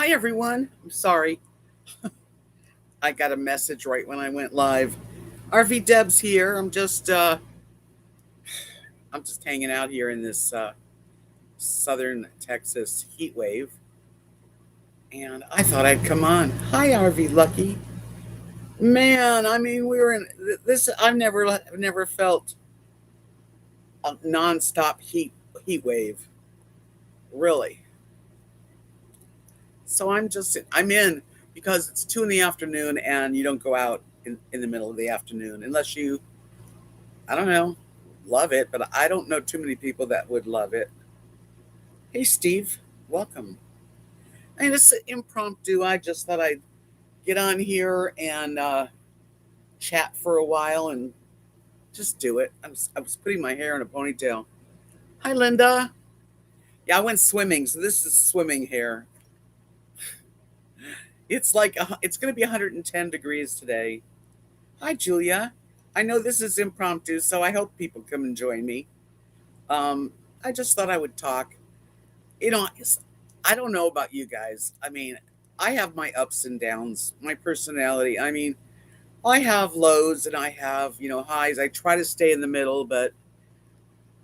Hi everyone. I'm sorry. I got a message right when I went live. RVDebs here. I'm just hanging out here in this southern Texas heat wave, and I thought I'd come on. Hi RV Lucky. Man, I mean we were in this. I've never felt a nonstop heat wave. Really. So I'm in because it's 2 in the afternoon and you don't go out in the middle of the afternoon unless you, I don't know, love it, but I don't know too many people that would love it. Hey, Steve, welcome. And it's impromptu. I just thought I'd get on here and chat for a while and just do it. I was putting my hair in a ponytail. Hi, Linda. Yeah, I went swimming, so this is swimming hair. It's going to be 110 degrees today. Hi, Julia. I know this is impromptu, so I hope people come and join me. Um, I just thought I would talk. I don't know about you guys. I mean, I have my ups and downs, my personality. I mean, I have lows and I have, highs. I try to stay in the middle, but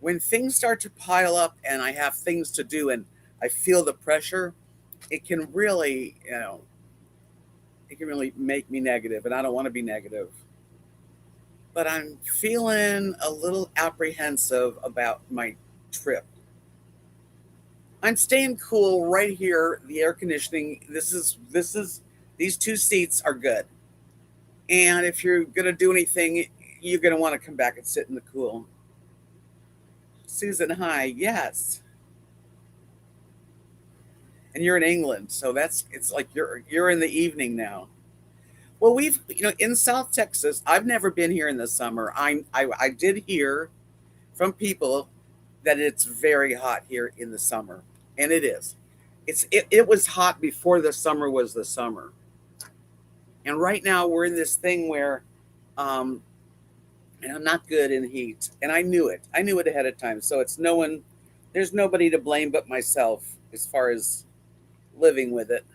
when things start to pile up and I have things to do and I feel the pressure, it can really, it can really make me negative, and I don't want to be negative. But I'm feeling a little apprehensive about my trip. I'm staying cool right here. The air conditioning. This is these two seats are good. And if you're gonna do anything, you're gonna want to come back and sit in the cool. Susan, hi. Yes, and you're in England, so it's like you're in the evening now. Well, we've in South Texas. I've never been here in the summer. I did hear from people that it's very hot here in the summer, and it is. It was hot before the summer was the summer, and right now we're in this thing where, um, and I'm not good in heat, and I knew it. I knew it ahead of time, so it's no one. There's nobody to blame but myself as far as living with it.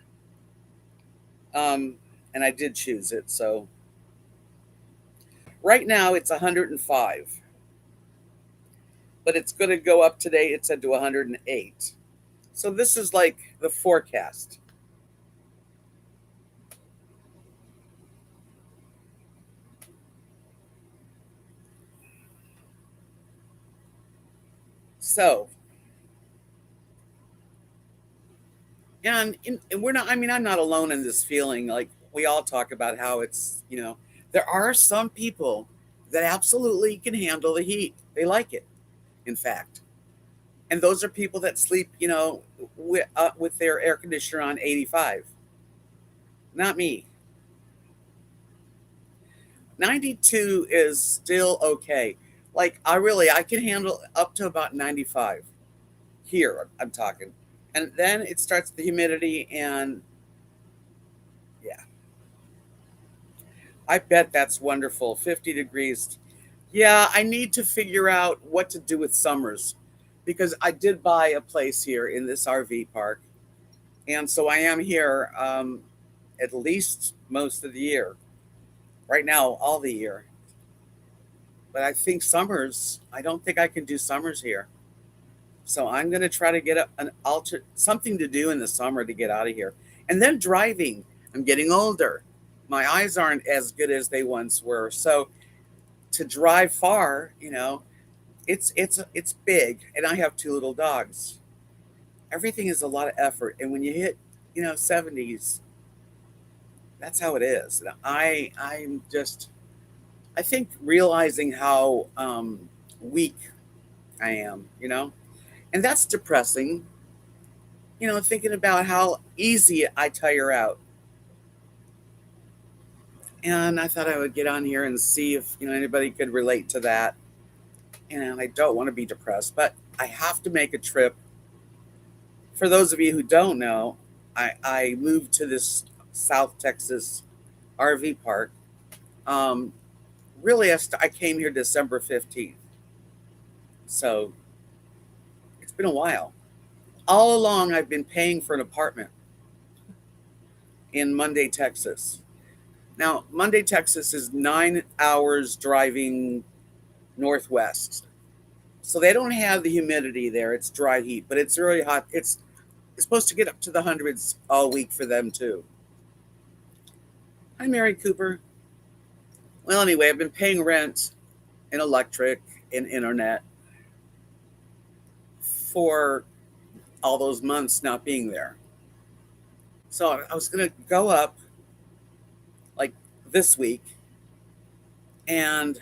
Um, and I did choose it. So right now it's 105, but it's going to go up today. It said to 108. So this is like the forecast. So, and we're not, I mean, I'm not alone in this feeling. Like we all talk about how there are some people that absolutely can handle the heat. They like it, in fact. And those are people that sleep, with their air conditioner on 85. Not me. 92 is still okay. Like I can handle up to about 95 here. I'm talking. And then it starts the humidity, and yeah, I bet that's wonderful. 50 degrees. Yeah, I need to figure out what to do with summers because I did buy a place here in this RV park. And so I am here at least most of the year. Right now, all the year. But I think summers, I don't think I can do summers here. So I'm going to try to get an alter something to do in the summer to get out of here. And then driving. I'm getting older. My eyes aren't as good as they once were. So to drive far, it's big, and I have two little dogs. Everything is a lot of effort, and when you hit 70s, that's how it is. And I think realizing how weak I am, and that's depressing. Thinking about how easy I tire out. And I thought I would get on here and see if anybody could relate to that. And I don't want to be depressed, but I have to make a trip. For those of you who don't know, I moved to this South Texas RV park. Um, really, I came here December 15th. So it's been a while. All along, I've been paying for an apartment. in Munday, Texas. Now, Munday, Texas is 9 hours driving northwest. So they don't have the humidity there. It's dry heat, but it's really hot. It's supposed to get up to the hundreds all week for them too. Hi, Mary Cooper. Well, anyway, I've been paying rent and electric and internet for all those months not being there. So I was going to go up like this week and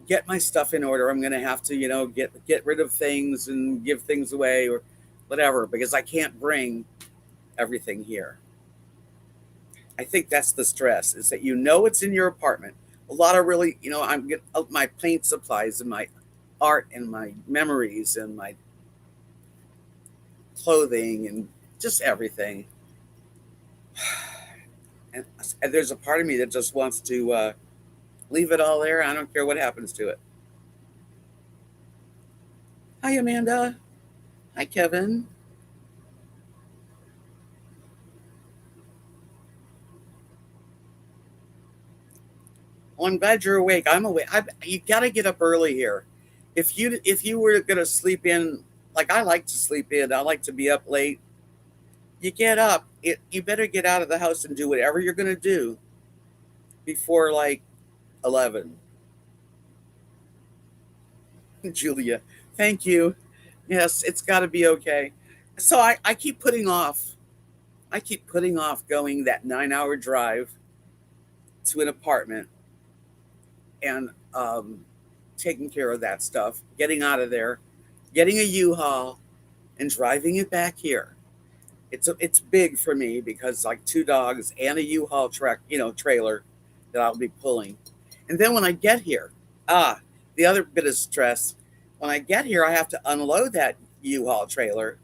get my stuff in order. I'm going to have to, get rid of things and give things away or whatever, because I can't bring everything here. I think that's the stress, is that it's in your apartment. A lot of really, I'm getting my paint supplies and my art and my memories and my clothing and just everything. And there's a part of me that just wants to leave it all there. I don't care what happens to it. Hi, Amanda. Hi, Kevin. Well, I'm glad you're awake. I'm awake. You got to get up early here. If you were going to sleep in, like I like to sleep in, I like to be up late. You get up. You better get out of the house and do whatever you're going to do before like 11. Julia, thank you. Yes, it's got to be okay. So I keep putting off. I keep putting off going that 9-hour drive to an apartment and taking care of that stuff, getting out of there, getting a U-Haul, and driving it back here. It's big for me because like 2 dogs and a U-Haul truck, trailer that I'll be pulling. And then when I get here, the other bit of stress, when I get here, I have to unload that U-Haul trailer.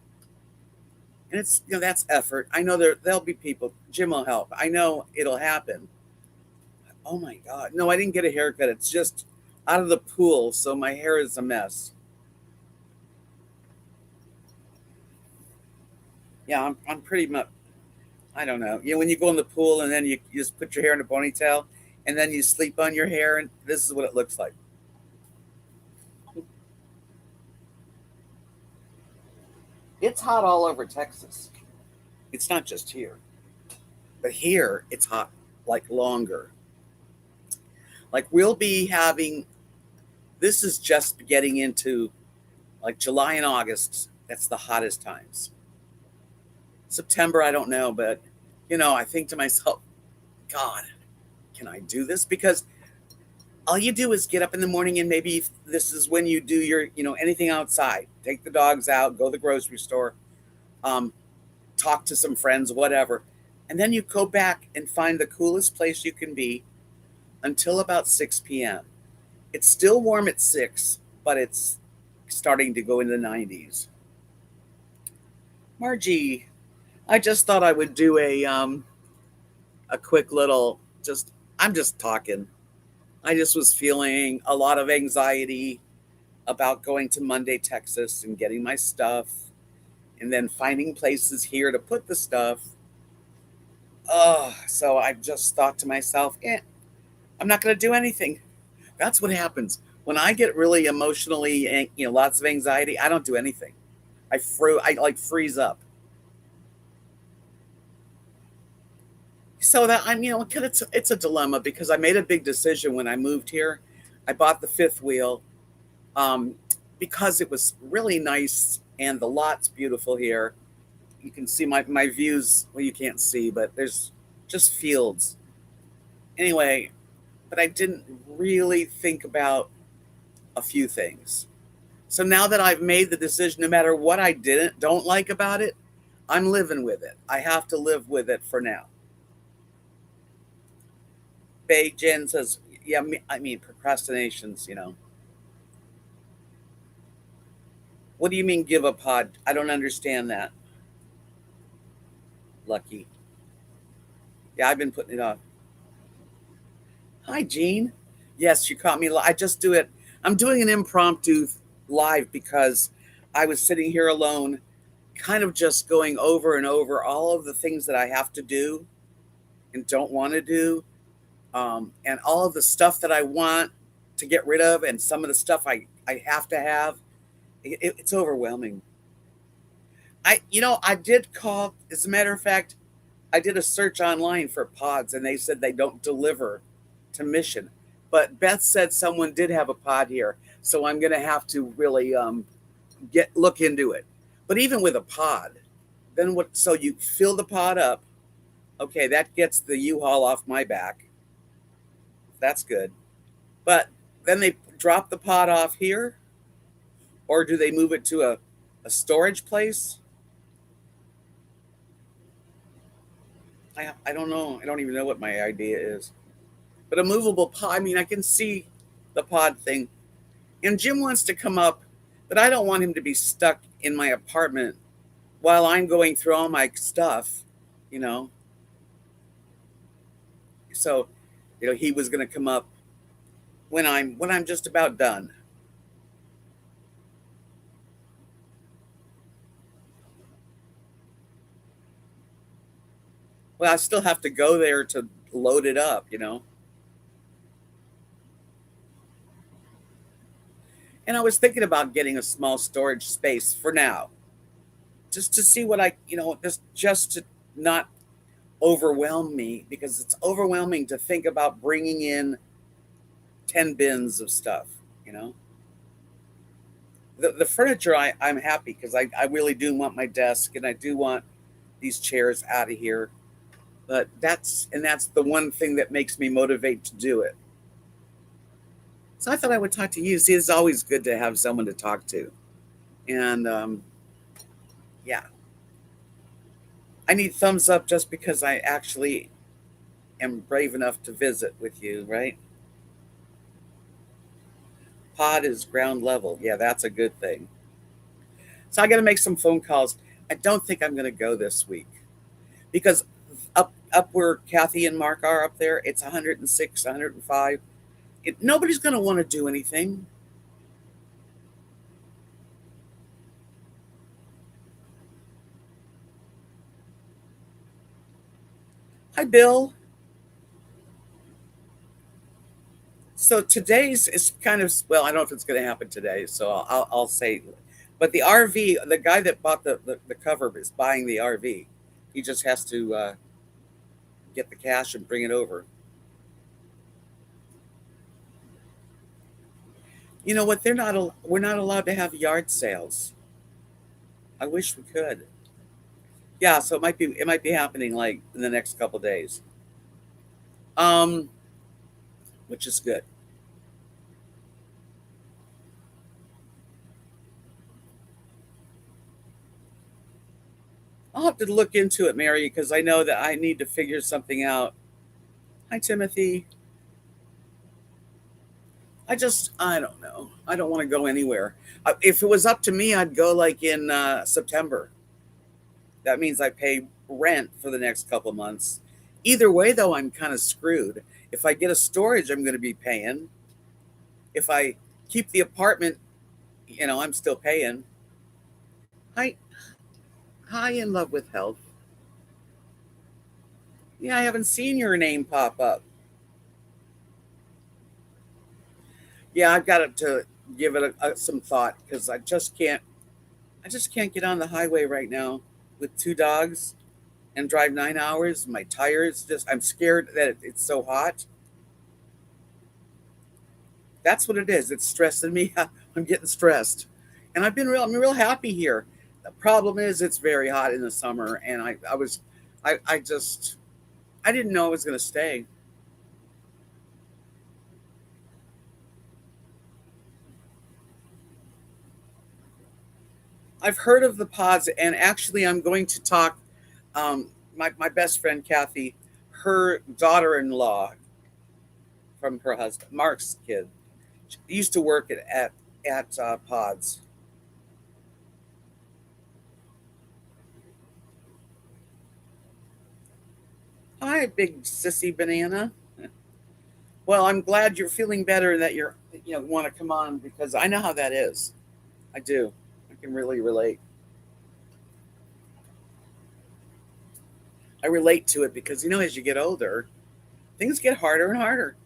And it's, that's effort. I know there'll be people. Jim will help. I know it'll happen. Oh my God. No, I didn't get a haircut. It's just out of the pool. So my hair is a mess. Yeah, I'm pretty much, I don't know. When you go in the pool and then you just put your hair in a ponytail and then you sleep on your hair, and this is what it looks like. It's hot all over Texas. It's not just here. But here, it's hot, like longer. Like we'll be having, this is just getting into like July and August. That's the hottest times. September, I don't know, but I think to myself, God, can I do this? Because all you do is get up in the morning and maybe this is when you do your, anything outside. Take the dogs out, go to the grocery store, talk to some friends, whatever. And then you go back and find the coolest place you can be until about 6 p.m. It's still warm at 6, but it's starting to go into the 90s. Margie, I just thought I would do a quick little, I'm just talking. I just was feeling a lot of anxiety about going to Munday, Texas and getting my stuff and then finding places here to put the stuff. So I just thought to myself, I'm not going to do anything. That's what happens. When I get really emotionally, lots of anxiety, I don't do anything. I like freeze up. So that it's a dilemma because I made a big decision when I moved here. I bought the 5th wheel because it was really nice and the lot's beautiful here. You can see my views. Well, you can't see, but there's just fields. Anyway, but I didn't really think about a few things. So now that I've made the decision, no matter what I don't like about it, I'm living with it. I have to live with it for now. Bay Jen says, yeah, I mean, procrastinations, What do you mean give a pod? I don't understand that. Lucky. Yeah, I've been putting it off. Hi, Jean. Yes, you caught me. I just do it. I'm doing an impromptu live because I was sitting here alone, kind of just going over and over all of the things that I have to do. and don't want to do, and all of the stuff that I want to get rid of, and some of the stuff I have to have. It's overwhelming. I did call. As a matter of fact, I did a search online for pods, and they said they don't deliver to Mission. But Beth said someone did have a pod here, so I'm going to have to really get look into it. But even with a pod, then what? So you fill the pod up. Okay, that gets the U-Haul off my back. That's good. But then they drop the pod off here, or do they move it to a storage place? I don't know. I don't even know what my idea is. But a movable pod, I mean, I can see the pod thing. And Jim wants to come up, but I don't want him to be stuck in my apartment while I'm going through all my stuff, you know. So, he was going to come up when I'm just about done. Well, I still have to go there to load it up. And I was thinking about getting a small storage space for now, just to see what just to not overwhelm me, because it's overwhelming to think about bringing in 10 bins of stuff, you know. The furniture, I'm happy because I really do want my desk, and I do want these chairs out of here. But that's the one thing that makes me motivate to do it. So I thought I would talk to you. See, it's always good to have someone to talk to. And yeah, I need thumbs up just because I actually am brave enough to visit with you, right? Pod is ground level. Yeah, that's a good thing. So I got to make some phone calls. I don't think I'm going to go this week because up where Kathy and Mark are up there, it's 106, 105. Nobody's going to want to do anything. Hi, Bill. So today's is kind of, well, I don't know if it's going to happen today, so I'll say, but the RV, the guy that bought the cover is buying the RV. He just has to get the cash and bring it over. You know what? We're not allowed to have yard sales. I wish we could. Yeah, so it might be happening like in the next couple days. Um, which is good. I'll have to look into it, Mary, because I know that I need to figure something out. Hi, Timothy. I don't know. I don't want to go anywhere. If it was up to me, I'd go like in September. That means I pay rent for the next couple of months. Either way, though, I'm kind of screwed. If I get a storage, I'm going to be paying. If I keep the apartment, I'm still paying. Hi, hi, in love with health. Yeah, I haven't seen your name pop up. Yeah, I've got to give it some thought because I just can't. I just can't get on the highway right now with two dogs and drive 9 hours. My tires just. I'm scared that it's so hot. That's what it is. It's stressing me. I'm getting stressed, and I'm real happy here. The problem is it's very hot in the summer, and I just, I didn't know I was going to stay. I've heard of the pods, and actually, I'm going to talk. My best friend Kathy, her daughter-in-law from her husband Mark's kid, she used to work at Pods. Hi, big sissy banana. Well, I'm glad you're feeling better. That you're want to come on because I know how that is. I do. I can really relate. I relate to it because, as you get older, things get harder and harder.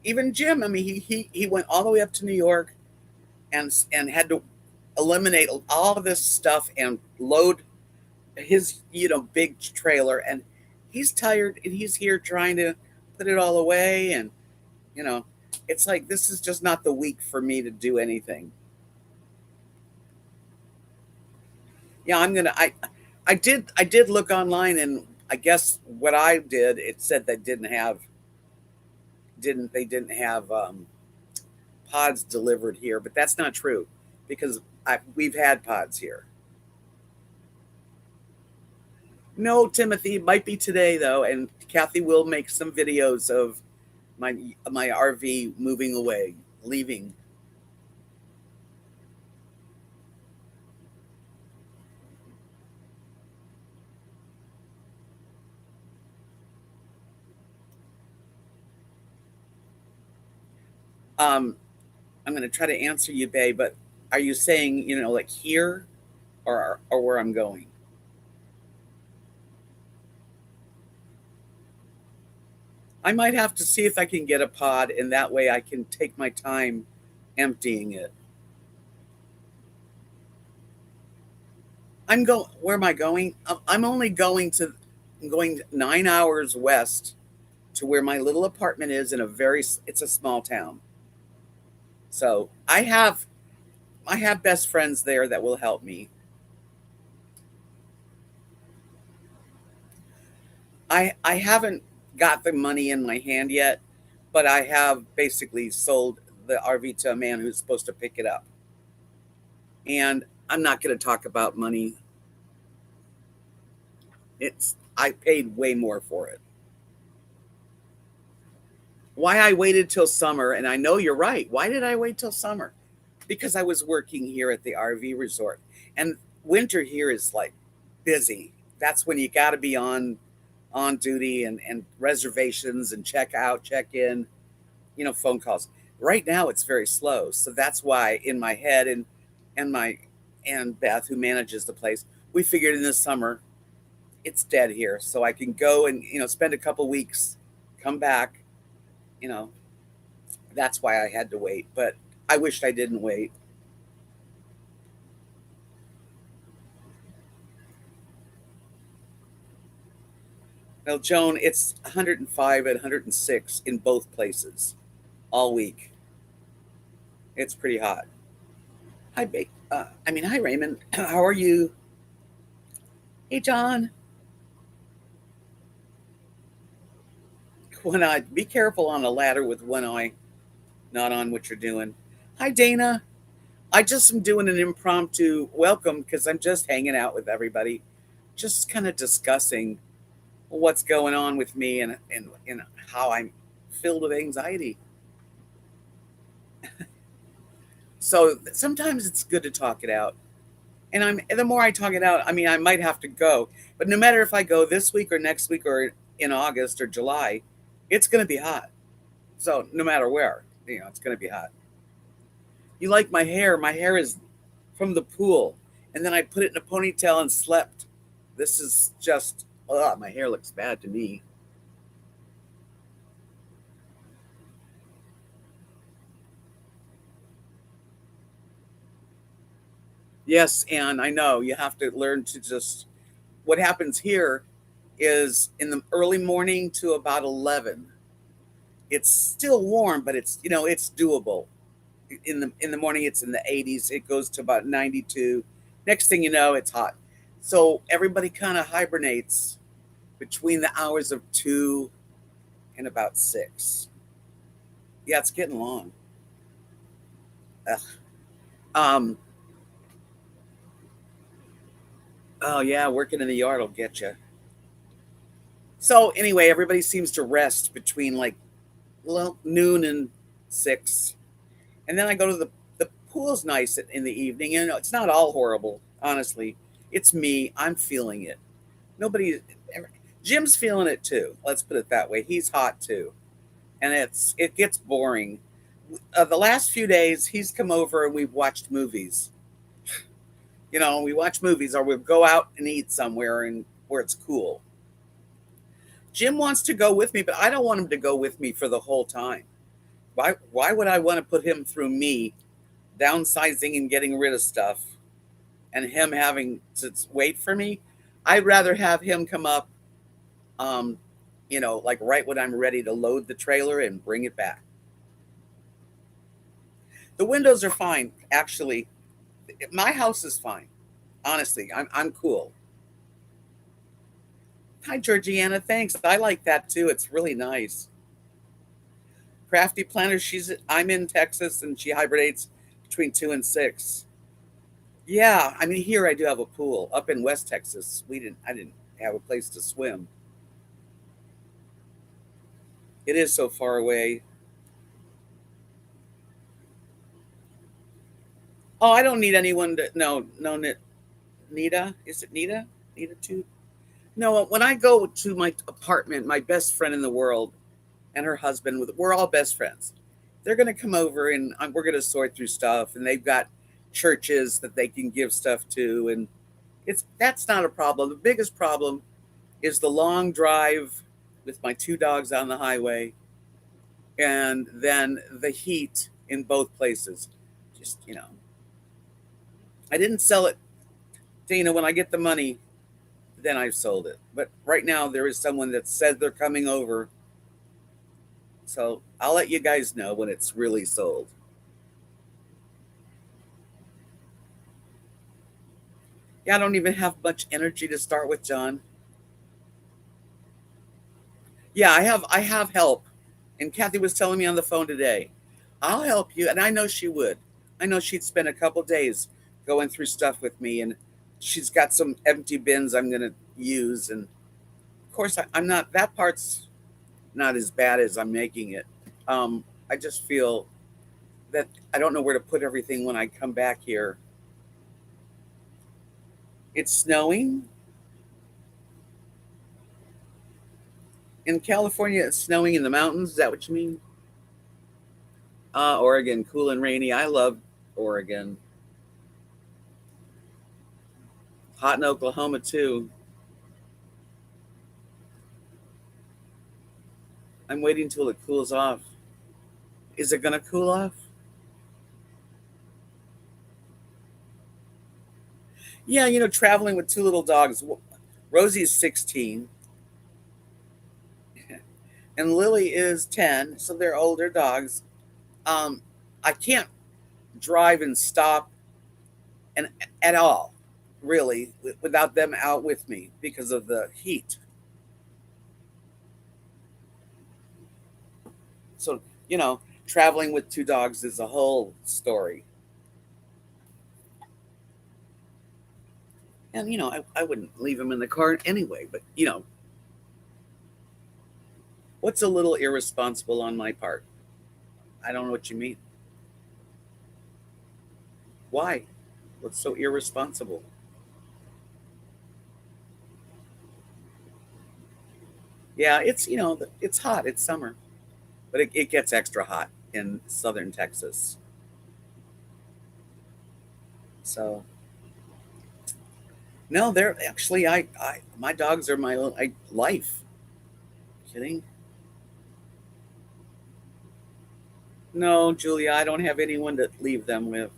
Even Jim, I mean, he went all the way up to New York and had to eliminate all of this stuff and load his big trailer, and he's tired and he's here trying to put it all away, and you know it's like this is just not the week for me to do anything. Yeah, I did look online, and I guess what I did, it said they didn't have pods delivered here, but that's not true because we've had pods here. No, Timothy, it might be today though, and Kathy will make some videos of my RV moving away, leaving. Um, I'm going to try to answer you, babe, but are you saying, like here or where I'm going? I might have to see if I can get a pod, and that way I can take my time emptying it. Where am I going? I'm only I'm going 9 hours west to where my little apartment is it's a small town. So I have best friends there that will help me. I haven't got the money in my hand yet, but I have basically sold the RV to a man who's supposed to pick it up. And I'm not going to talk about money. I paid way more for it. Why I waited till summer, and I know you're right. Why did I wait till summer? Because I was working here at the RV resort, and winter here is like busy. That's when you got to be on duty, and reservations and check out, check in, phone calls. Right now it's very slow, so that's why in my head and my and Beth, who manages the place, we figured in the summer it's dead here, so I can go and spend a couple weeks, come back. You know, that's why I had to wait, but I wished I didn't wait. Now, Joan, it's 105 and 106 in both places all week. It's pretty hot. Hi Raymond. How are you? Hey, John. One eye. Be careful on a ladder with one eye not on what you're doing. Hi, Dana. I just am doing an impromptu welcome because I'm just hanging out with everybody, just kind of discussing what's going on with me and how I'm filled with anxiety. So sometimes it's good to talk it out. And the more I talk it out, I mean, I might have to go. But no matter if I go this week or next week or in August or July, it's going to be hot. So no matter where, it's going to be hot. You like my hair? My hair is from the pool. And then I put it in a ponytail and slept. This is just, my hair looks bad to me. Yes, and I know you have to learn to just, what happens here is in the early morning to about 11. It's still warm, but it's doable. In the morning it's in the 80s. It goes to about 92. Next thing you know, it's hot. So everybody kind of hibernates between the hours of 2 and about 6. Yeah, it's getting long. Ugh. Um, oh yeah, working in the yard will get you. So anyway, everybody seems to rest between like noon and 6, and then I go to the pool's nice in the evening. And it's not all horrible, honestly. It's me. I'm feeling it. Nobody. Jim's feeling it too. Let's put it that way. He's hot too, and it gets boring. The last few days, he's come over and we've watched movies. We watch movies, or we'll go out and eat somewhere and where it's cool. Jim wants to go with me, but I don't want him to go with me for the whole time. Why would I want to put him through me downsizing and getting rid of stuff and him having to wait for me? I'd rather have him come up, um, like right when I'm ready to load the trailer and bring it back. The windows are fine, actually. My house is fine. Honestly, I'm cool. Hi, Georgiana. Thanks. I like that too. It's really nice. Crafty Planner. I'm in Texas, and she hibernates between 2 and 6. Yeah, I mean here I do have a pool. Up in West Texas, I didn't have a place to swim. It is so far away. Oh, I don't need anyone to. No, no, Nita. Is it Nita? Nita too. No, when I go to my apartment, my best friend in the world and her husband, we're all best friends. They're going to come over, and we're going to sort through stuff, and they've got churches that they can give stuff to, and that's not a problem. The biggest problem is the long drive with my 2 dogs on the highway, and then the heat in both places. Just, I didn't sell it, Dana. When I get the money, then I've sold it. But right now, there is someone that said they're coming over. So I'll let you guys know when it's really sold. Yeah, I don't even have much energy to start with, John. Yeah, I have help. And Kathy was telling me on the phone today, I'll help you. And I know she would. I know she'd spend a couple days going through stuff with me, and she's got some empty bins I'm gonna use. And of course I'm not, that part's not as bad as I'm making it. I just feel that I don't know where to put everything when I come back here. It's snowing. In California, it's snowing in the mountains. Is that what you mean? Oregon, cool and rainy. I love Oregon. Hot in Oklahoma too. I'm waiting till it cools off. Is it gonna cool off? Yeah, traveling with 2 little dogs. Rosie's 16 and Lily is 10, so they're older dogs. Um, I can't drive and stop and at all, really, without them out with me because of the heat. So, traveling with 2 dogs is a whole story. And, I wouldn't leave them in the car anyway, but, what's a little irresponsible on my part? I don't know what you mean. Why? What's so irresponsible? Yeah, it's hot. It's summer, but it gets extra hot in southern Texas. So, no, they're actually, my dogs are my life. Kidding? No, Julia, I don't have anyone to leave them with.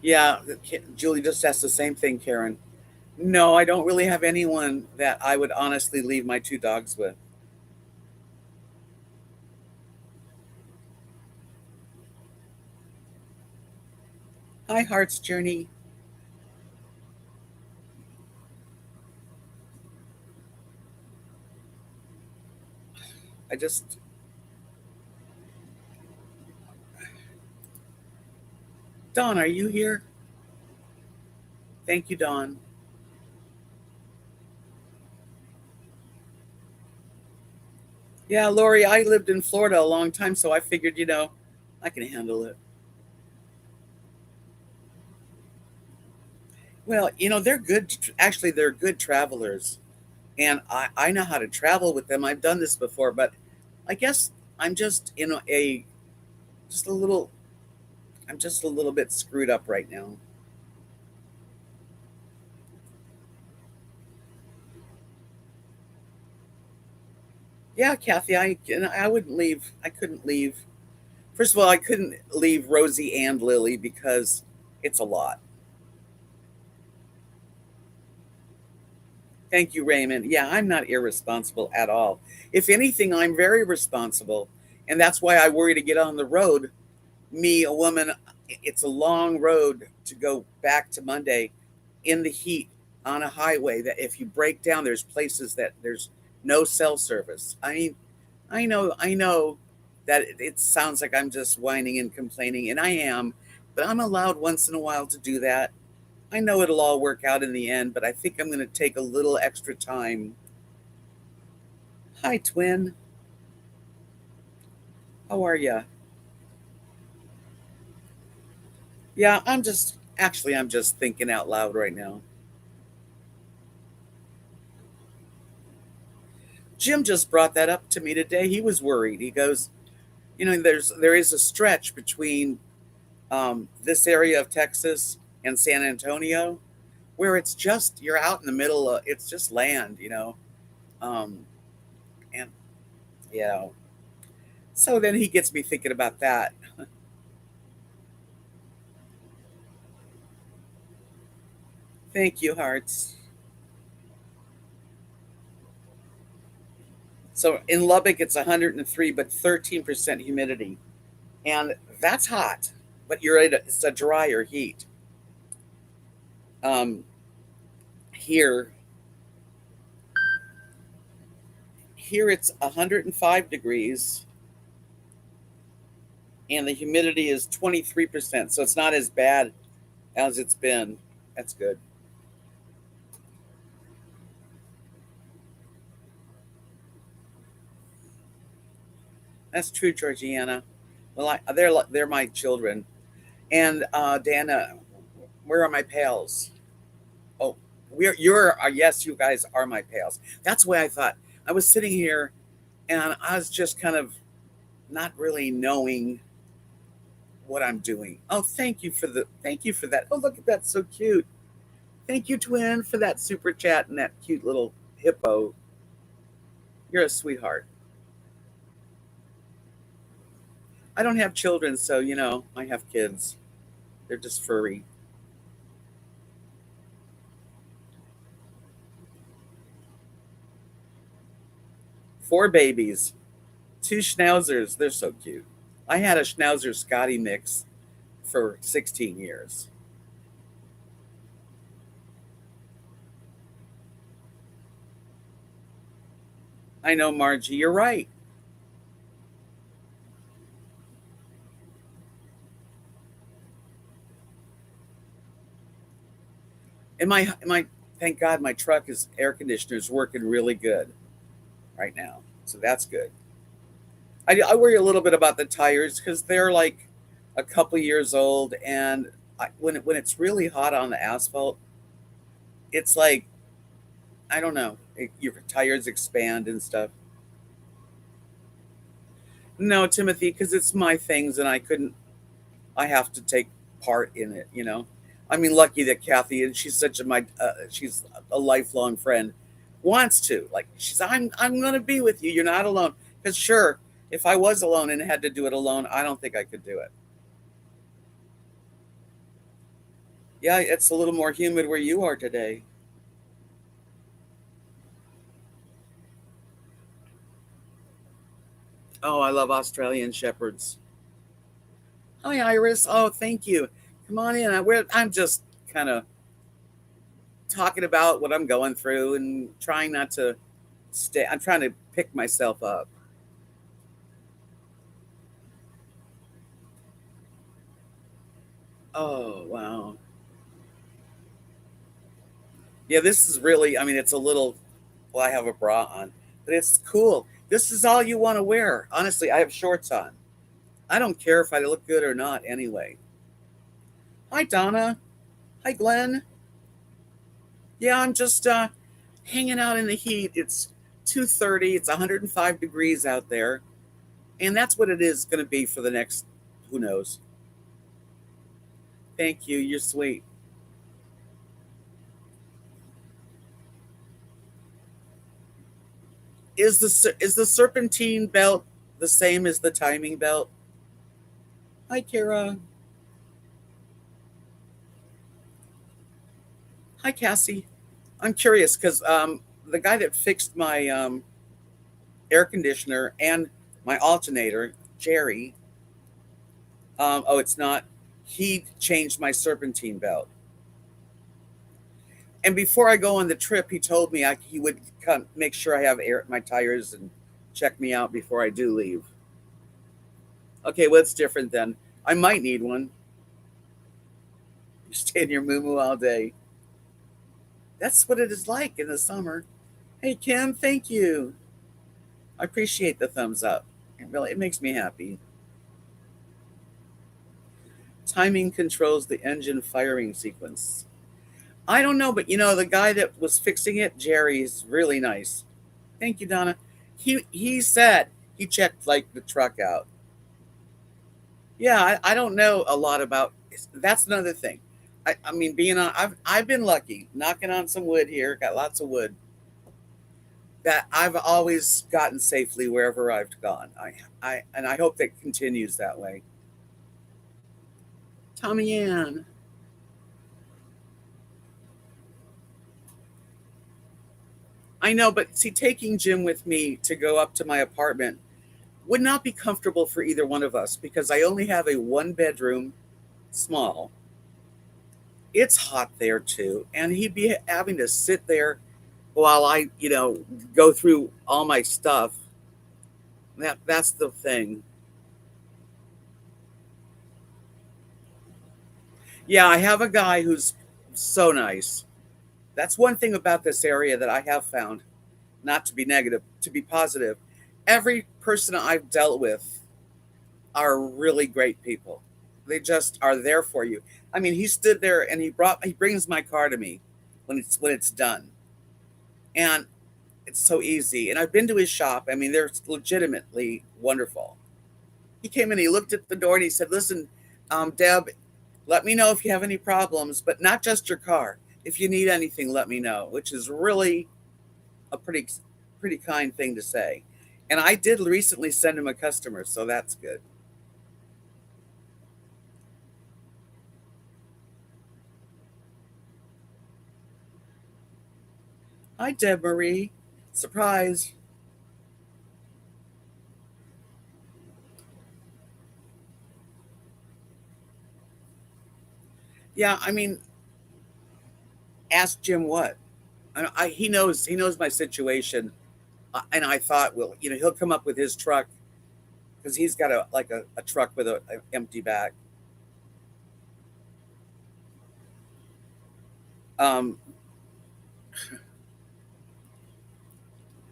Yeah, Julie just asked the same thing, Karen. No, I don't really have anyone that I would honestly leave my 2 dogs with. Hi, Heart's Journey. I just, Dawn, are you here? Thank you, Dawn. Yeah, Lori, I lived in Florida a long time, so I figured, I can handle it. Well, they're good. Actually, they're good travelers, and I know how to travel with them. I've done this before, but I guess I'm just just a little, I'm just a little bit screwed up right now. Yeah, Kathy, I wouldn't leave. I couldn't leave. First of all, I couldn't leave Rosie and Lily because it's a lot. Thank you, Raymond. Yeah, I'm not irresponsible at all. If anything, I'm very responsible. And that's why I worry to get on the road. Me, a woman, it's a long road to go back to Munday in the heat on a highway that if you break down, there's places that there's no cell service. I mean, I know that it sounds like I'm just whining and complaining, and I am, but I'm allowed once in a while to do that. I know it'll all work out in the end, but I think I'm going to take a little extra time. Hi, twin. How are you? Yeah, I'm just thinking out loud right now. Jim just brought that up to me today. He was worried. He goes, there is a stretch between this area of Texas and San Antonio where it's just you're out in the middle of it's just land. Um, and you know, so then he gets me thinking about that. Thank you, hearts. So in Lubbock, it's 103, but 13% humidity, and that's hot. But it's a drier heat. Um, here, here it's 105 degrees, and the humidity is 23%. So it's not as bad as it's been. That's good. That's true, Georgiana. Well, they're my children. And Dana, where are my pals? Oh, you're yes, you guys are my pals. That's why I thought I was sitting here and I was just kind of not really knowing what I'm doing. Oh, thank you for that. Oh, look at that, so cute. Thank you, twin, for that super chat and that cute little hippo. You're a sweetheart. I don't have children, so I have kids. They're just furry. 4 babies, 2 schnauzers. They're so cute. I had a schnauzer Scotty mix for 16 years. I know, Margie, you're right. And thank God my truck is air conditioner is working really good right now. So that's good. I worry a little bit about the tires because they're like a couple years old, and when it's really hot on the asphalt, it's like I don't know, your tires expand and stuff. No, Timothy, because it's my things, and I couldn't. I have to take part in it. I mean, lucky that Kathy, and she's a lifelong friend, wants to. Like I'm going to be with you. You're not alone. Because sure, if I was alone and had to do it alone, I don't think I could do it. Yeah, it's a little more humid where you are today. Oh, I love Australian shepherds. Hi, Iris. Oh, thank you. Come on in. I'm just kind of talking about what I'm going through and trying not to stay. I'm trying to pick myself up. Oh, wow. Yeah, this is really, I mean, it's a little, well, I have a bra on, but it's cool. This is all you want to wear. Honestly, I have shorts on. I don't care if I look good or not anyway. Hi, Donna. Hi, Glenn. Yeah, I'm just hanging out in the heat. It's 2:30. It's 105 degrees out there. And that's what it is going to be for the next, who knows. Thank you. You're sweet. is the serpentine belt the same as the timing belt? Hi, Kara. Hi, Cassie. I'm curious because the guy that fixed my air conditioner and my alternator, Jerry. Oh, it's not. He changed my serpentine belt. And before I go on the trip, he told me he would come make sure I have air at my tires and check me out before I do leave. Okay, what's different then? I might need one. You stay in your moo all day. That's what it is like in the summer. Hey, Kim, thank you. I appreciate the thumbs up. It makes me happy. Timing controls the engine firing sequence. I don't know, but the guy that was fixing it, Jerry's really nice. Thank you, Donna. He said he checked like the truck out. Yeah, I don't know a lot about. That's another thing. I mean, being on, I've been lucky, knocking on some wood here. Got lots of wood. That I've always gotten safely wherever I've gone. I hope that continues that way. Tommy Ann. I know, but see, taking Jim with me to go up to my apartment would not be comfortable for either one of us because I only have a one bedroom, small. It's hot there too, and he'd be having to sit there while I, go through all my stuff. That's the thing. Yeah, I have a guy who's so nice. That's one thing about this area that I have found, not to be negative, to be positive. Every person I've dealt with are really great people. They just are there for you. I mean, he stood there and he brings my car to me when it's done. And it's so easy. And I've been to his shop. I mean, they're legitimately wonderful. He came in, he looked at the door and he said, "Listen, Deb, let me know if you have any problems, but not just your car. If you need anything, let me know," which is really a pretty kind thing to say. And I did recently send him a customer, so that's good. Hi, Deb Marie. Surprise. Yeah, I mean, ask Jim what. He knows my situation, and I thought, well, he'll come up with his truck because he's got a truck with a empty back. Um,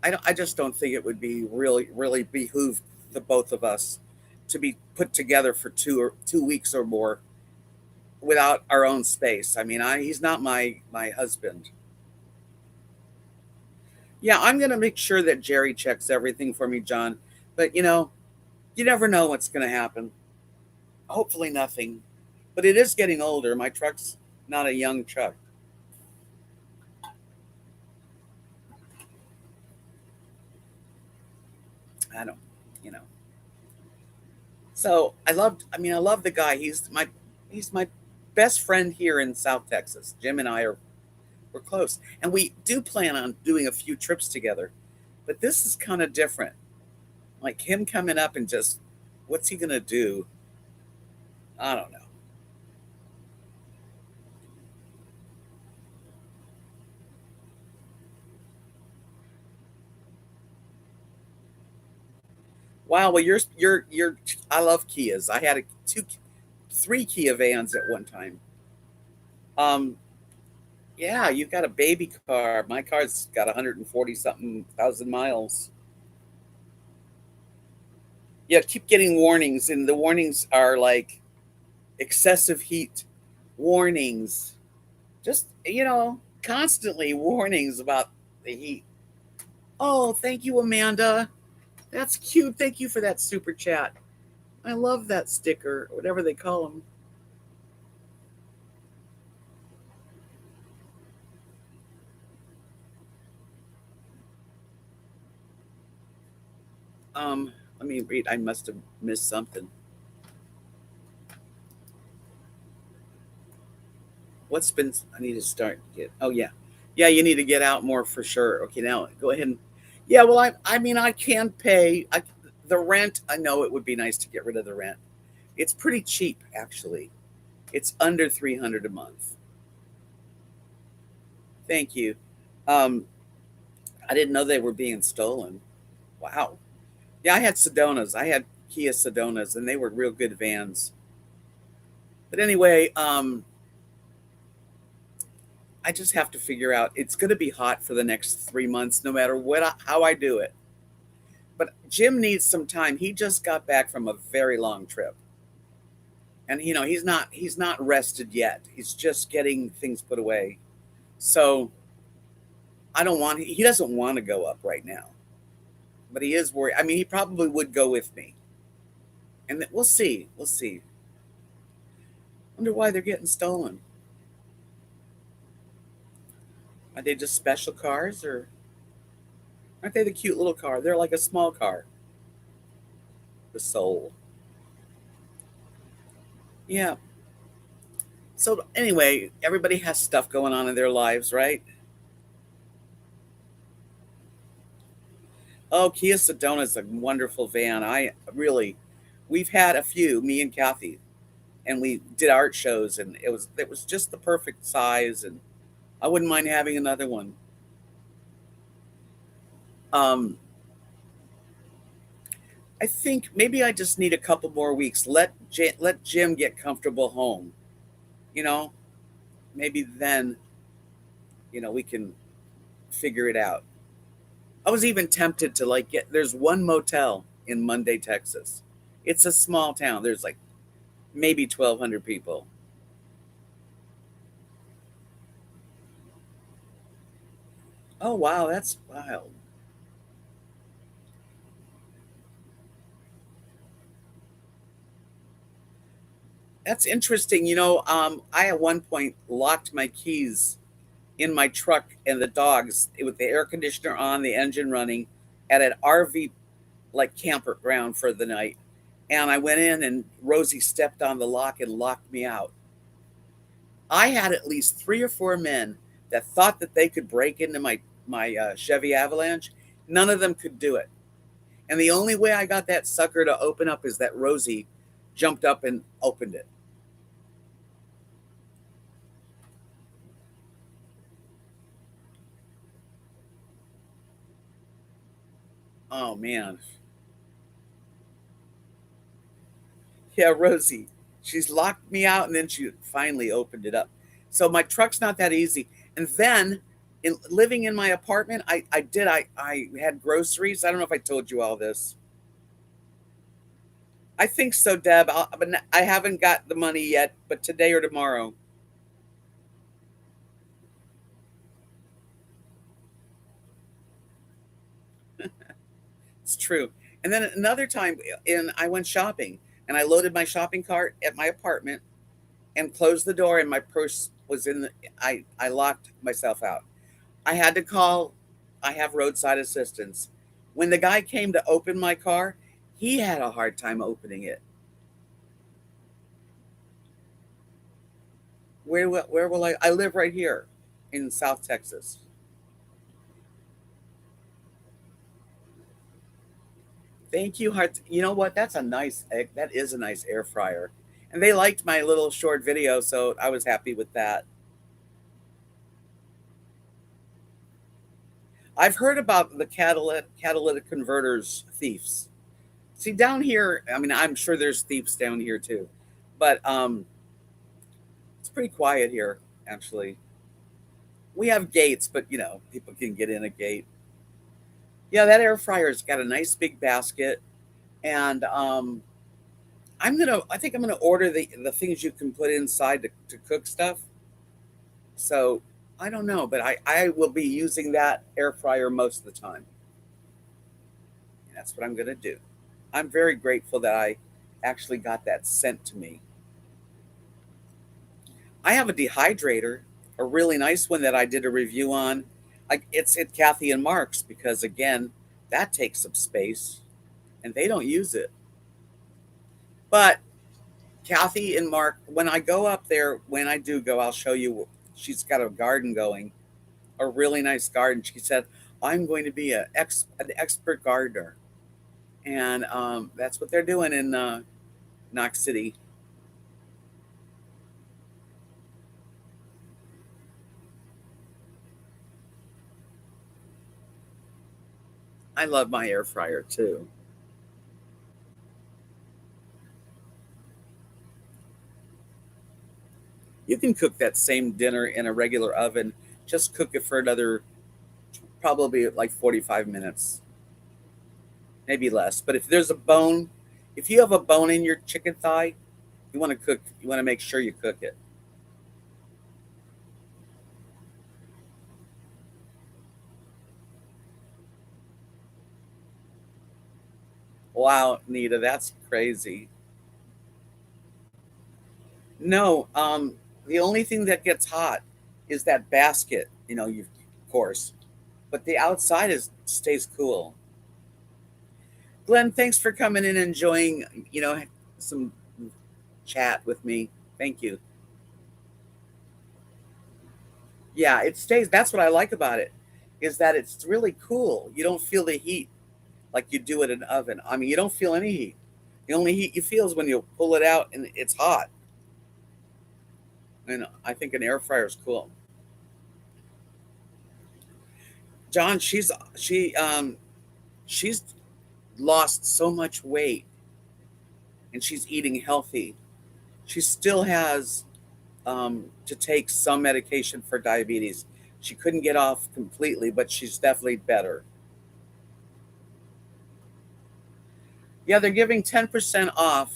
I just don't think it would be really behoove the both of us to be put together for 2 weeks or more without our own space. I mean, he's not my husband. Yeah, I'm gonna make sure that Jerry checks everything for me, John. But you never know what's gonna happen. Hopefully nothing. But it is getting older. My truck's not a young truck. I don't, you know. So I love the guy. He's my best friend here in South Texas. Jim and I we're close. And we do plan on doing a few trips together. But this is kind of different. Like him coming up and just what's he gonna do? I don't know. Wow, well you're I love Kias. I had three Kia vans at one time. Um yeah, you got a baby car. My car's got 140 something thousand miles. Yeah, keep getting warnings, and the warnings are like excessive heat warnings. Just, constantly warnings about the heat. Oh, thank you, Amanda. That's cute. Thank you for that super chat. I love that sticker, whatever they call them. let me read. I must have missed something. What's been? I need to start get. Oh yeah, yeah. You need to get out more for sure. Okay, now go ahead and. Yeah, well, I mean, I can pay. The rent. I know it would be nice to get rid of the rent. It's pretty cheap, actually. It's under 300 a month. Thank you. Um, I didn't know they were being stolen. Wow. Yeah, I had Sedonas. I had Kia Sedonas, and they were real good vans. But anyway, I just have to figure out. It's going to be hot for the next 3 months, no matter how I do it. But Jim needs some time. He just got back from a very long trip, and he's not rested yet. He's just getting things put away. So I don't want. He doesn't want to go up right now, but he is worried. I mean, he probably would go with me, and we'll see. We'll see. Wonder why they're getting stolen. Are they just special cars, or aren't they the cute little car? They're like a small car. The Soul. Yeah. So anyway, everybody has stuff going on in their lives, right? Oh, Kia Sedona is a wonderful van. We've had a few, me and Kathy, and we did art shows, and it was just the perfect size, and I wouldn't mind having another one. Um, I think maybe I just need a couple more weeks. Let Jim get comfortable home. You know, maybe then we can figure it out. I was even tempted to like get. There's one motel in Munday, Texas. It's a small town. There's like maybe 1,200 people. Oh wow, that's wild. That's interesting. I at one point locked my keys in my truck and the dogs with the air conditioner on, the engine running, at an RV like campground for the night. And I went in, and Rosie stepped on the lock and locked me out. I had at least 3 or 4 men that thought that they could break into my Chevy Avalanche. None of them could do it. And the only way I got that sucker to open up is that Rosie jumped up and opened it. Oh man. Yeah, Rosie. She's locked me out, and then she finally opened it up. So my truck's not that easy. And then in living in my apartment, I had groceries. I don't know if I told you all this. I think so, Deb. But I haven't got the money yet, but today or tomorrow. It's true. And then another time, I went shopping, and I loaded my shopping cart at my apartment and closed the door, and my purse was in the. I locked myself out. I had to call. I have roadside assistance. When the guy came to open my car, he had a hard time opening it. Where will I? I live right here in South Texas. Thank you, Heart. You know what? That is a nice air fryer, and they liked my little short video, so I was happy with that. I've heard about the catalytic converters thieves. See, down here, I mean, I'm sure there's thieves down here too, but it's pretty quiet here, actually. We have gates, but people can get in a gate. Yeah, that air fryer's got a nice big basket, and I think I'm gonna order the things you can put inside to cook stuff. So I don't know, but I will be using that air fryer most of the time. That's what I'm gonna do. I'm very grateful that I actually got that sent to me. I have a dehydrator, a really nice one that I did a review on. It's at Kathy and Mark's because again, that takes some space. and they don't use it. But Kathy and Mark, when I go up there, when I do go, I'll show you. She's got a garden going, a really nice garden. She said, "I'm going to be an expert gardener," and that's what they're doing in Knox City. I love my air fryer too. You can cook that same dinner in a regular oven. Just cook it for another probably like 45 minutes, maybe less. But if there's a bone, if you have a bone in your chicken thigh, you want to make sure you cook it. Wow, Nita, that's crazy. No, the only thing that gets hot is that basket, of course, but the outside is stays cool. Glenn, thanks for coming in and enjoying, some chat with me. Thank you. Yeah, it stays. That's what I like about it, is that it's really cool. You don't feel the heat like you do in an oven. I mean, you don't feel any heat. The only heat you feel is when you pull it out and it's hot. And I think an air fryer is cool. John, she's lost so much weight and she's eating healthy. She still has to take some medication for diabetes. She couldn't get off completely, but she's definitely better. Yeah, they're giving 10% off.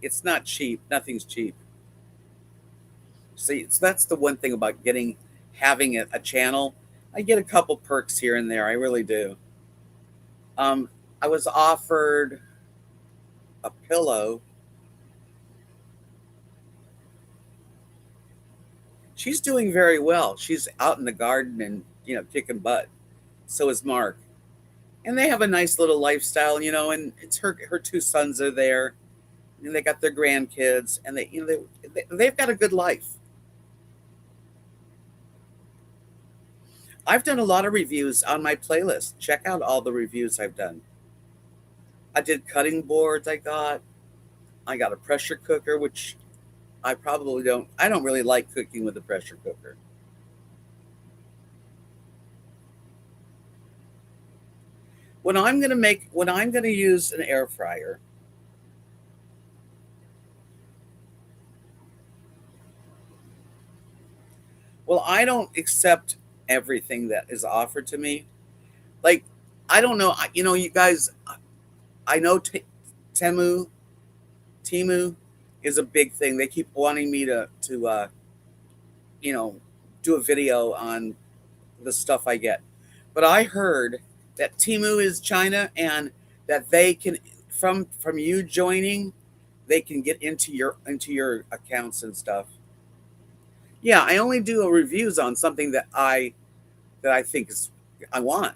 It's not cheap. Nothing's cheap. See, so that's the one thing about having a channel. I get a couple perks here and there. I really do. Um, I was offered a pillow. She's doing very well. She's out in the garden and kicking butt. So is Mark, and they have a nice little lifestyle. And it's her two sons are there, and they got their grandkids, and they've got a good life. I've done a lot of reviews on my playlist. Check out all the reviews I've done. I did cutting boards. I got a pressure cooker, which I probably don't. I don't really like cooking with a pressure cooker. When I'm gonna use an air fryer, well, I don't accept everything that is offered to me. Like, I don't know. You guys. I know Temu Timu is a big thing. They keep wanting me to you know do a video on the stuff I get. But I heard that Timu is China and that they can from you joining, they can get into your accounts and stuff. Yeah, I only do reviews on something that I think is I want.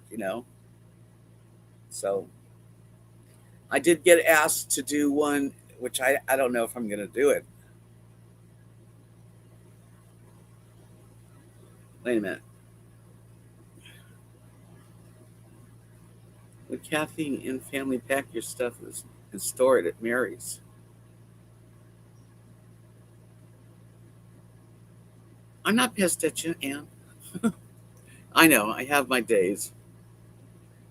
So I did get asked to do one, which I don't know if I'm going to do it. Wait a minute. Would Kathy and family pack your stuff and store it at Mary's? I'm not pissed at you, Anne. I know I have my days.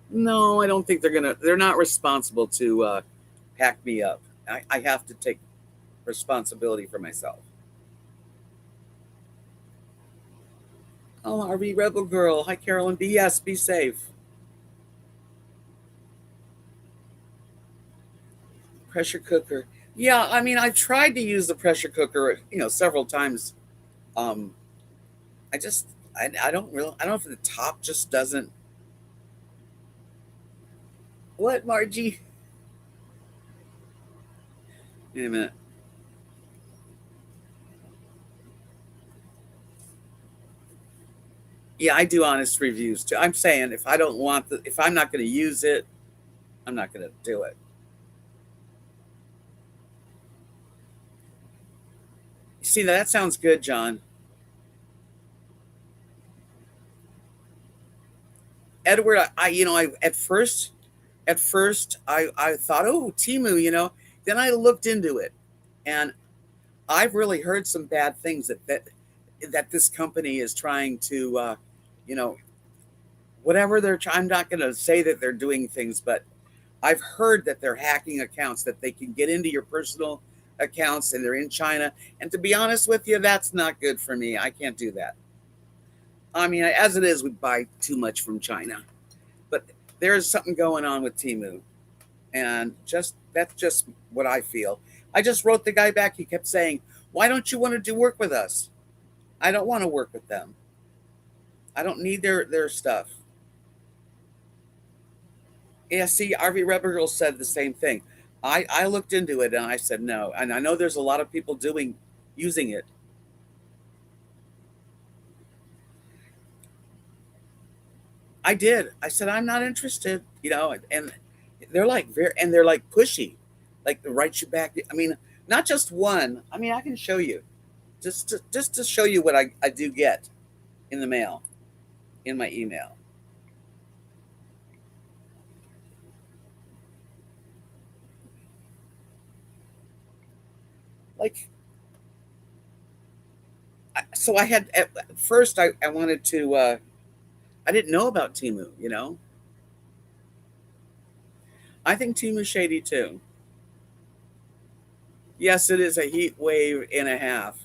No, I don't think They're not responsible to pack me up. I have to take responsibility for myself. Oh, RV Rebel Girl. Hi, Carolyn. Yes, be safe. Pressure cooker. Yeah, I mean, I've tried to use the pressure cooker, several times. Um, I just, I don't know if the top just doesn't. What, Margie? Wait a minute. Yeah, I do honest reviews too. I'm saying if I'm not going to use it, I'm not going to do it. See, that sounds good, John. Edward, I at first I thought, oh, Timu, Then I looked into it, and I've really heard some bad things that this company is trying to, you know, whatever they're trying. I'm not going to say that they're doing things, but I've heard that they're hacking accounts, that they can get into your personal accounts, and they're in China. And to be honest with you, that's not good for me. I can't do that. I mean, as it is, we buy too much from China, but there is something going on with Timu, and just that's just what I feel. I just wrote the guy back. He kept saying, "Why don't you want to do work with us?" I don't want to work with them. I don't need their stuff. Yeah, see, RV Rebel said the same thing. I looked into it and I said no. And I know there's a lot of people using it. I did. I said I'm not interested, and they're like pushy, like to write you back. I mean, not just one. I mean, I can show you just to show you what I do get in the mail, in my email. Like, so I had at first I wanted to. I didn't know about Timu. I think Timu's shady too. Yes, it is a heat wave and a half.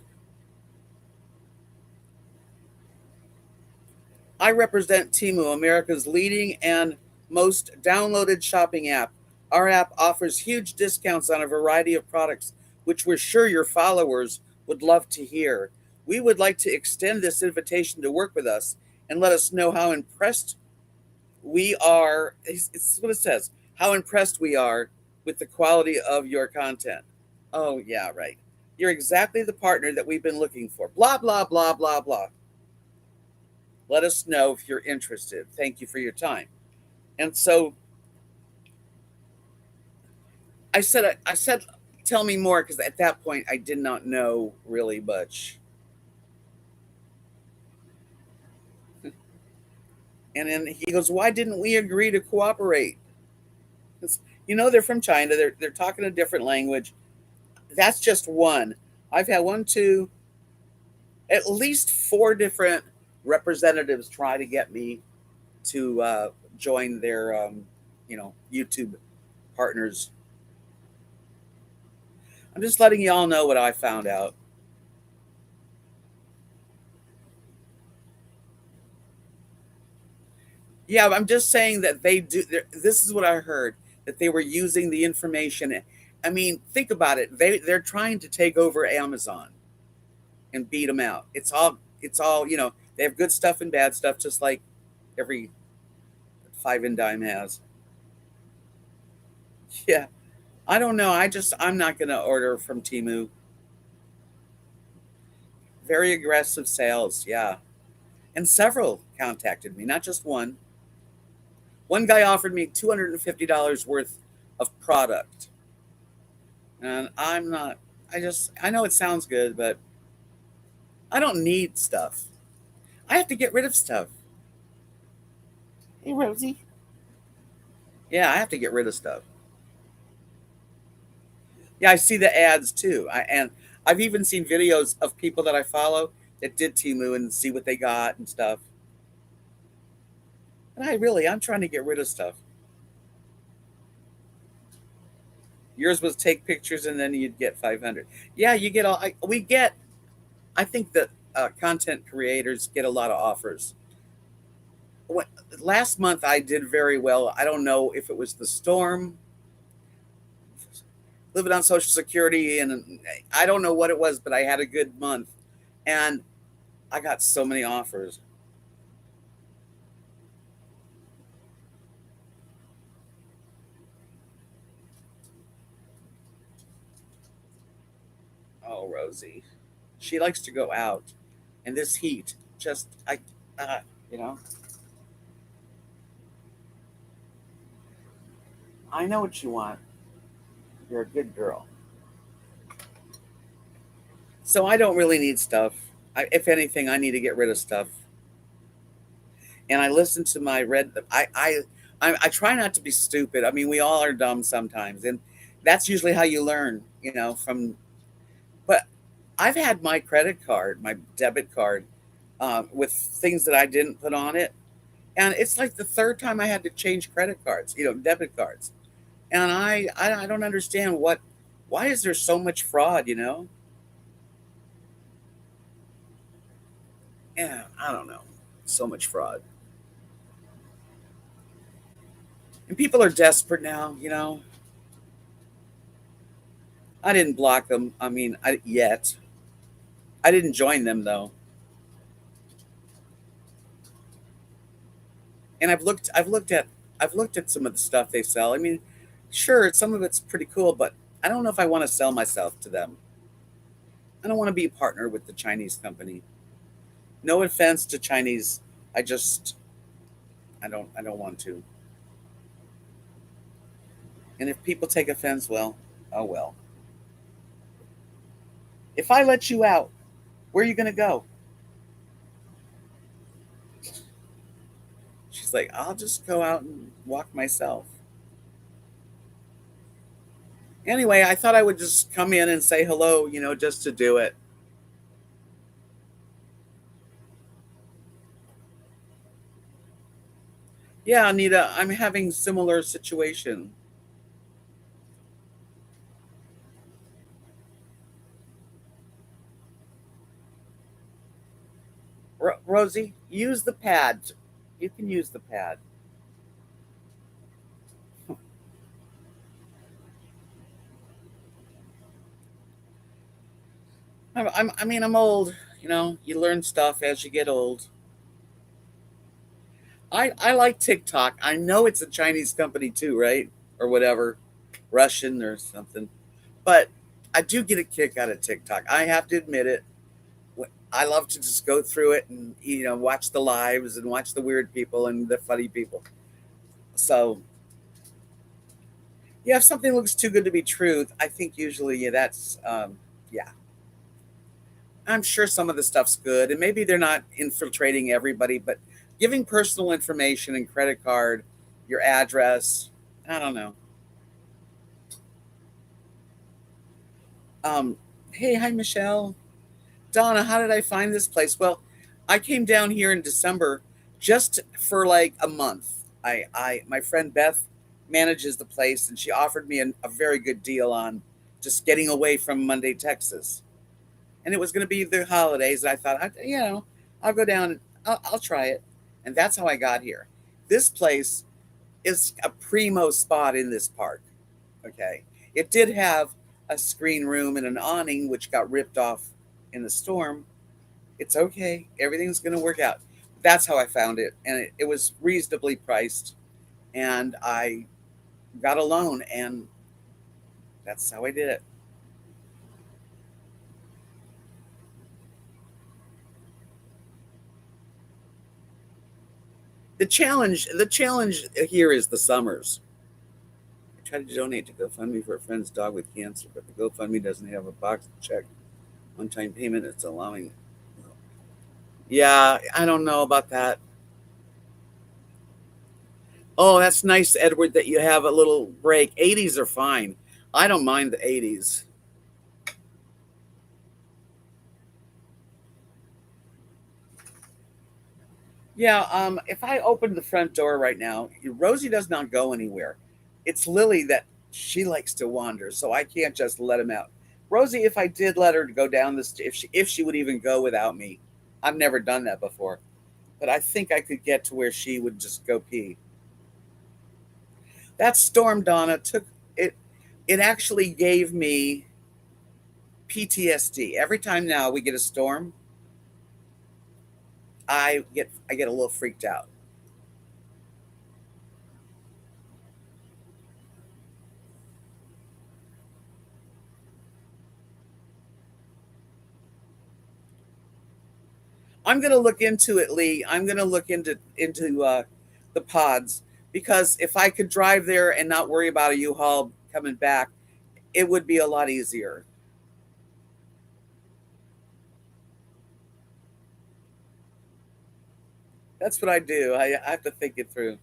I represent Timu, America's leading and most downloaded shopping app. Our app offers huge discounts on a variety of products, which we're sure your followers would love to hear. We would like to extend this invitation to work with us and let us know how impressed we are. It's what it says, how impressed we are with the quality of your content. Oh, yeah, right. You're exactly the partner that we've been looking for. Blah, blah, blah, blah, blah. Let us know if you're interested. Thank you for your time. And so I said, tell me more, because at that point I did not know really much. And then he goes, why didn't we agree to cooperate? It's, they're from China. They're talking a different language. That's just one. I've had one, two, at least four different representatives try to get me to join their, YouTube partners. I'm just letting y'all know what I found out. Yeah, I'm just saying that they do. This is what I heard, that they were using the information. I mean, think about it. They're trying to take over Amazon and beat them out. It's all. They have good stuff and bad stuff, just like every five and dime has. Yeah, I don't know. I'm not gonna order from Timu. Very aggressive sales. Yeah, and several contacted me, not just one. One guy offered me $250 worth of product. And I'm not, I know it sounds good, but I don't need stuff. I have to get rid of stuff. Hey, Rosie. Yeah, I have to get rid of stuff. Yeah, I see the ads too. And I've even seen videos of people that I follow that did Timu and see what they got and stuff. And I'm trying to get rid of stuff. Yours was take pictures and then you'd get 500. Yeah, you get all, I think that content creators get a lot of offers. What, last month I did very well. I don't know if it was the storm, living on Social Security, and I don't know what it was, but I had a good month, and I got so many offers. Oh, Rosie, she likes to go out, and this heat just uh, you know, I know what you want. You're a good girl. So I don't really need stuff. If anything, I need to get rid of stuff. And I listen to my red. I try not to be stupid. I mean, we all are dumb sometimes, and that's usually how you learn. From. But I've had my credit card, my debit card, with things that I didn't put on it, and it's like the third time I had to change credit cards. Debit cards, and I don't understand why is there so much fraud. Yeah, I don't know, so much fraud, and people are desperate now. I didn't block them. I mean, yet I didn't join them though, and I've looked at some of the stuff they sell. I mean, sure, some of it's pretty cool, but I don't know if I want to sell myself to them. I don't want to be a partner with the Chinese company. No offense to Chinese. I just I don't want to. And if people take offense, well, oh well. If I let you out, where are you going to go? She's like, I'll just go out and walk myself. Anyway, I thought I would just come in and say hello, just to do it. Yeah, Anita, I'm having similar situation. Rosie, use the pad. You can use the pad. I mean, I'm old. You learn stuff as you get old. I like TikTok. I know it's a Chinese company too, right? Or whatever, Russian or something. But I do get a kick out of TikTok. I have to admit it. I love to just go through it and watch the lives and watch the weird people and the funny people. So yeah, if something looks too good to be true, I think usually that's yeah. I'm sure some of the stuff's good, and maybe they're not infiltrating everybody, but giving personal information and credit card, your address, I don't know. Um, hey, hi Michelle, Donna. How did I find this place? Well, I came down here in December just for like a month. My friend Beth manages the place, and she offered me a very good deal on just getting away from Monday, Texas. And it was going to be the holidays. And I thought, I'll go down and I'll try it. And that's how I got here. This place is a primo spot in this park. Okay. It did have a screen room and an awning, which got ripped off in the storm. It's okay. Everything's going to work out. That's how I found it. And it was reasonably priced. And I got a loan. And that's how I did it. The challenge here is the summers. I tried to donate to GoFundMe for a friend's dog with cancer, but the GoFundMe doesn't have a box to check one-time payment. It's allowing. Yeah, I don't know about that. Oh, that's nice, Edward, that you have a little break. 80s are fine. I don't mind the 80s. Yeah, if I open the front door right now, Rosie does not go anywhere. It's Lily that she likes to wander, so I can't just let him out. Rosie, if I did let her go down this, if she would even go without me, I've never done that before, but I think I could get to where she would just go pee. That storm, Donna, took it. It actually gave me PTSD. Every time now we get a storm, I get a little freaked out. I'm gonna look into it, Lee. I'm gonna look into the pods, because if I could drive there and not worry about a U-Haul coming back, it would be a lot easier. That's what I do. I have to think it through.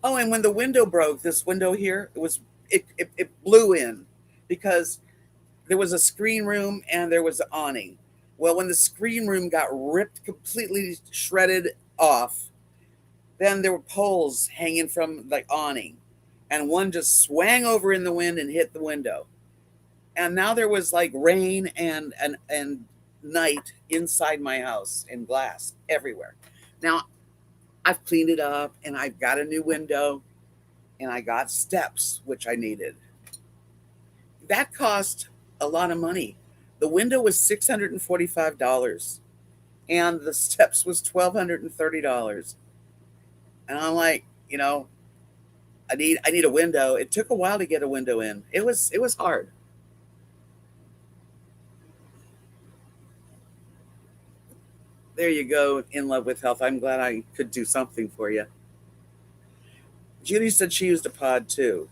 Oh, and when the window broke, this window here, it blew in because there was a screen room and there was an awning. Well, when the screen room got ripped completely shredded off, then there were poles hanging from the awning, and one just swang over in the wind and hit the window. And now there was like rain and night inside my house and glass everywhere. Now I've cleaned it up and I've got a new window and I got steps which I needed. That cost a lot of money. The window was $645 and the steps was $1,230. And I'm like, I need a window. It took a while to get a window in. It was hard. There you go, in love with health. I'm glad I could do something for you. Judy said she used a pod too.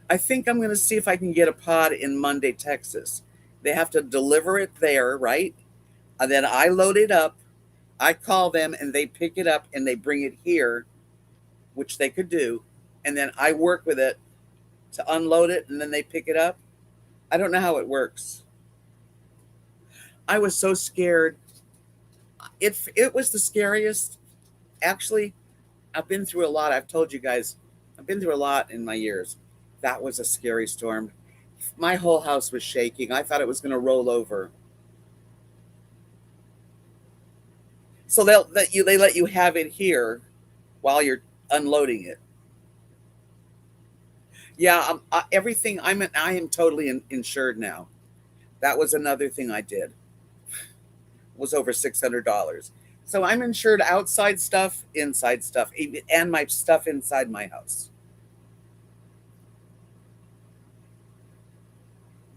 I think I'm going to see if I can get a pod in Munday, Texas. They have to deliver it there, right? And then I load it up. I call them and they pick it up and they bring it here, which they could do. And then I work with it to unload it and then they pick it up. I don't know how it works. I was so scared. It was the scariest. Actually, I've been through a lot. I've told you guys, I've been through a lot in my years. That was a scary storm. My whole house was shaking. I thought it was going to roll over. So they let you have it here while you're unloading it. Yeah, everything. I am totally insured now. That was another thing I did. Was over $600. So I'm insured outside stuff, inside stuff, and my stuff inside my house.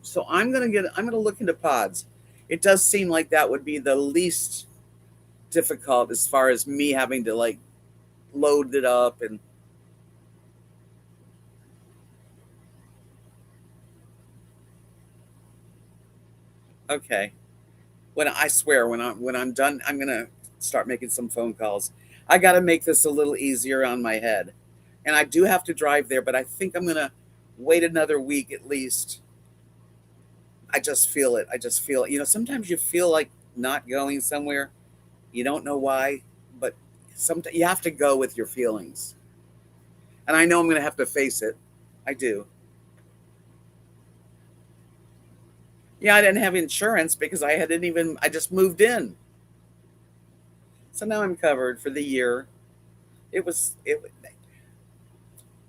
So I'm gonna look into pods. It does seem like that would be the least difficult as far as me having to like load it up and okay. When I swear when I'm done, I'm gonna start making some phone calls. I got to make this a little easier on my head, and I do have to drive there, but I think I'm gonna wait another week at least. I just feel it. I just feel it. Sometimes you feel like not going somewhere. You don't know why, but sometimes you have to go with your feelings. And I know I'm gonna have to face it. I do. Yeah, I didn't have insurance because I just moved in. So now I'm covered for the year. It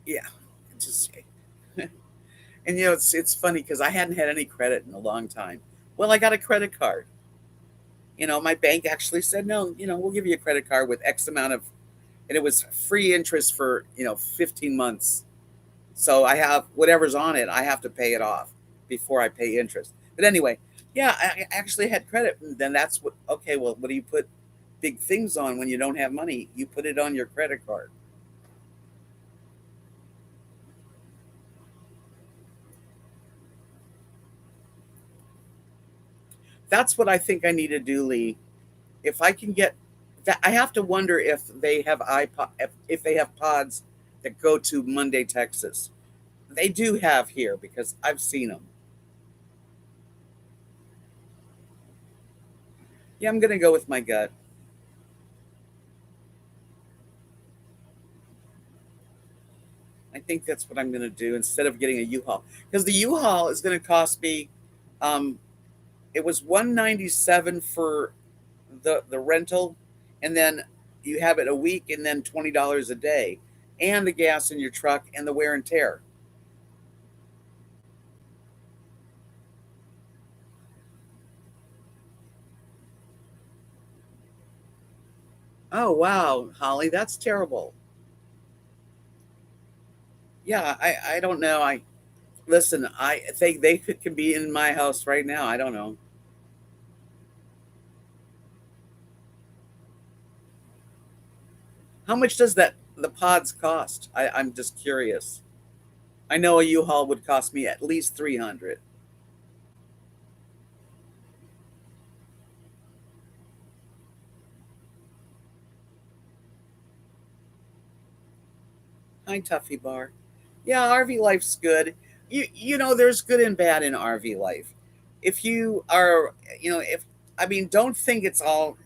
yeah, it just and it's funny because I hadn't had any credit in a long time. Well, I got a credit card. My bank actually said no. We'll give you a credit card with X amount of, and it was free interest for 15 months. So I have whatever's on it. I have to pay it off before I pay interest. But anyway, yeah, I actually had credit. And then that's what. Okay, well, what do you put big things on when you don't have money? You put it on your credit card. That's what I think I need to do, Lee. If I can get that, I have to wonder if they have iPod, if they have pods that go to Munday, Texas. They do have here because I've seen them. Yeah, I'm gonna go with my gut. I think that's what I'm gonna do instead of getting a U-Haul because the U-Haul is gonna cost me. Um, it was 197 for the rental, and then you have it a week, and then $20 a day, and the gas in your truck and the wear and tear. Oh wow, Holly, that's terrible. Yeah, I don't know. I listen. I think they can be in my house right now. I don't know how much does the pods cost. I'm just curious. I know a U-Haul would cost me at least 300. Hi, Tuffy Bar. Yeah, RV life's good. There's good and bad in RV life. If you are, if I mean, don't think it's all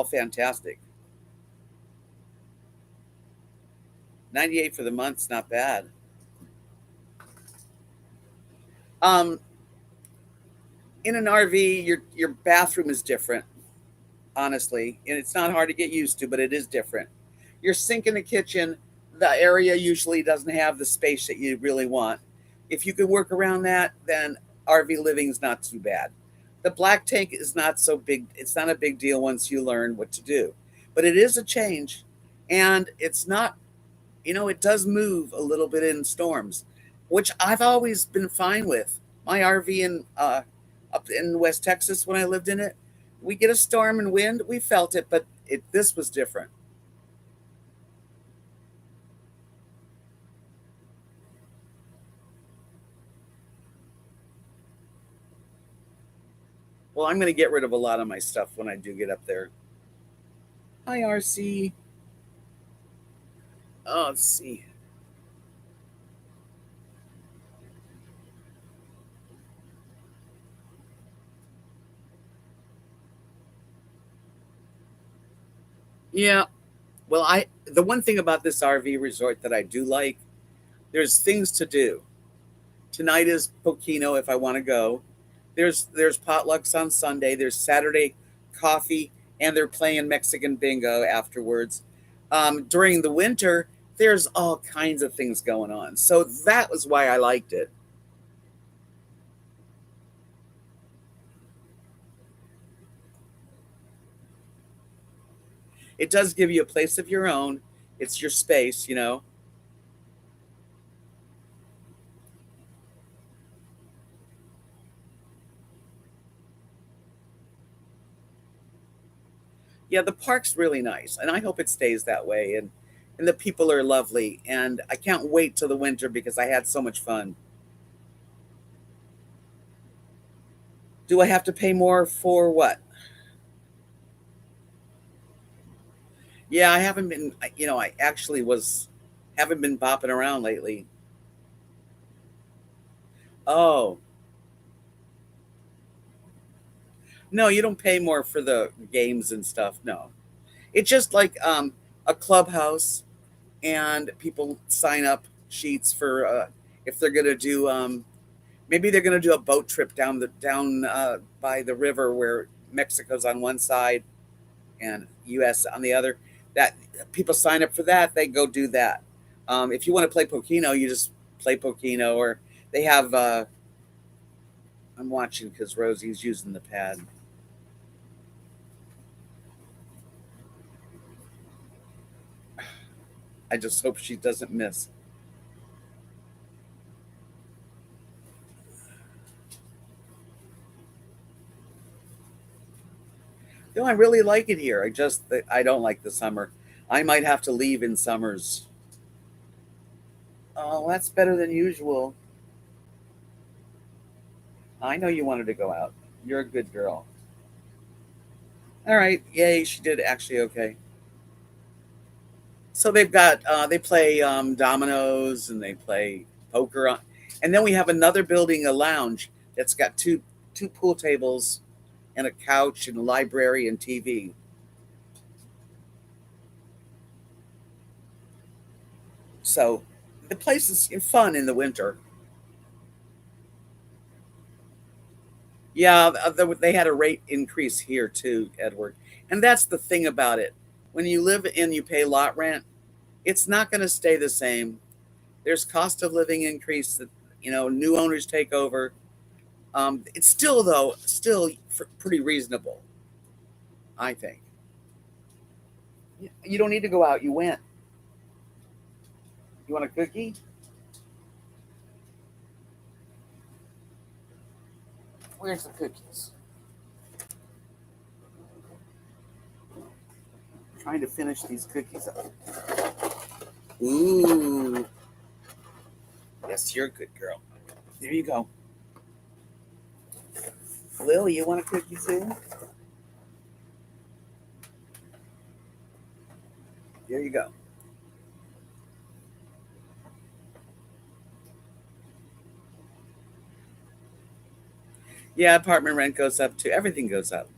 fantastic. 98 for the month's not bad. Um, in an RV, your bathroom is different, honestly, and it's not hard to get used to, but it is different. Your sink in the kitchen, the area usually doesn't have the space that you really want. If you can work around that, then RV living is not too bad. The black tank is not so big. It's not a big deal once you learn what to do, but it is a change, and it's not. It does move a little bit in storms, which I've always been fine with. My RV in up in West Texas when I lived in it, we get a storm and wind. We felt it, but this was different. Well, I'm going to get rid of a lot of my stuff when I do get up there. Hi, RC. Oh, let's see. Yeah. Well, the one thing about this RV resort that I do like, there's things to do. Tonight is Pokino if I want to go. There's potlucks on Sunday. There's Saturday coffee, and they're playing Mexican bingo afterwards. During the winter, there's all kinds of things going on. So that was why I liked it. It does give you a place of your own. It's your space. Yeah, the park's really nice, and I hope it stays that way. And the people are lovely, and I can't wait till the winter because I had so much fun. Do I have to pay more for what? Yeah, I haven't been. I actually haven't been bopping around lately. Oh, no, you don't pay more for the games and stuff. No, it's just like a clubhouse, and people sign up sheets for if they're gonna do maybe they're gonna do a boat trip down by the river where Mexico's on one side and U.S. on the other. That people sign up for that, they go do that. If you want to play Pokino, you just play Pokino, or they have. I'm watching because Rosie's using the pad. I just hope she doesn't miss. No, I really like it here. I don't like the summer. I might have to leave in summers. Oh, that's better than usual. I know you wanted to go out. You're a good girl. All right. Yay, she did actually okay. So they play dominoes and they play poker and then we have another building, a lounge that's got two pool tables and a couch and a library and TV. So the place is fun in the winter. Yeah, they had a rate increase here too, Edward. And that's the thing about it. When you live in, you pay lot rent, it's not going to stay the same. There's cost of living increase that, new owners take over. It's still, though, pretty reasonable, I think. You don't need to go out. You went. You want a cookie? Where's the cookies? I'm trying to finish these cookies up. Ooh. Yes, you're a good girl. There you go. Lil, you want a cookie too? There you go. Yeah, apartment rent goes up too. Everything goes up.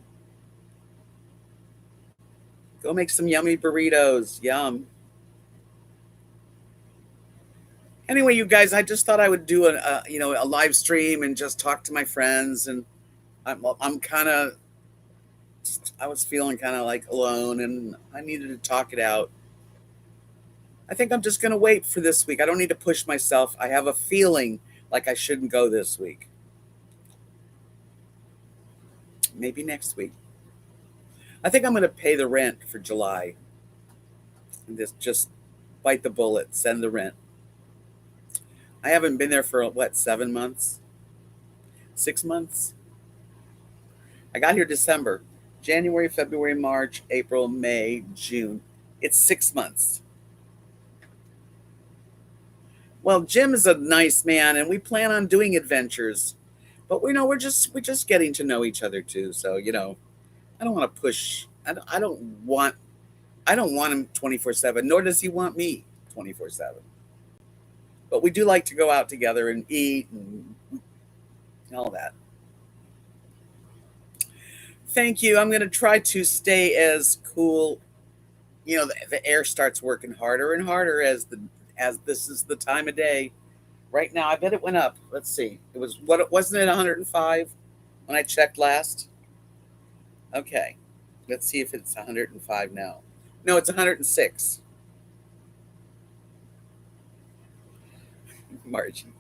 Go make some yummy burritos. Yum. Anyway, you guys, I just thought I would do a live stream and just talk to my friends. And I'm kind of, I was feeling kind of like alone, and I needed to talk it out. I think I'm just going to wait for this week. I don't need to push myself. I have a feeling like I shouldn't go this week. Maybe next week. I think I'm going to pay the rent for July and just bite the bullet, send the rent. I haven't been there for what, 7 months? 6 months? I got here December, January, February, March, April, May, June. It's 6 months. Well, Jim is a nice man, and we plan on doing adventures, but we know we're just getting to know each other too. So I don't want to push. I don't want him 24/7. Nor does he want me 24/7. But we do like to go out together and eat and all that. Thank you. I'm going to try to stay as cool. The air starts working harder and harder as this is the time of day. Right now, I bet it went up. Let's see. It was what it wasn't it 105 when I checked last. Okay, let's see if it's 105 now. No, it's 106. Margie,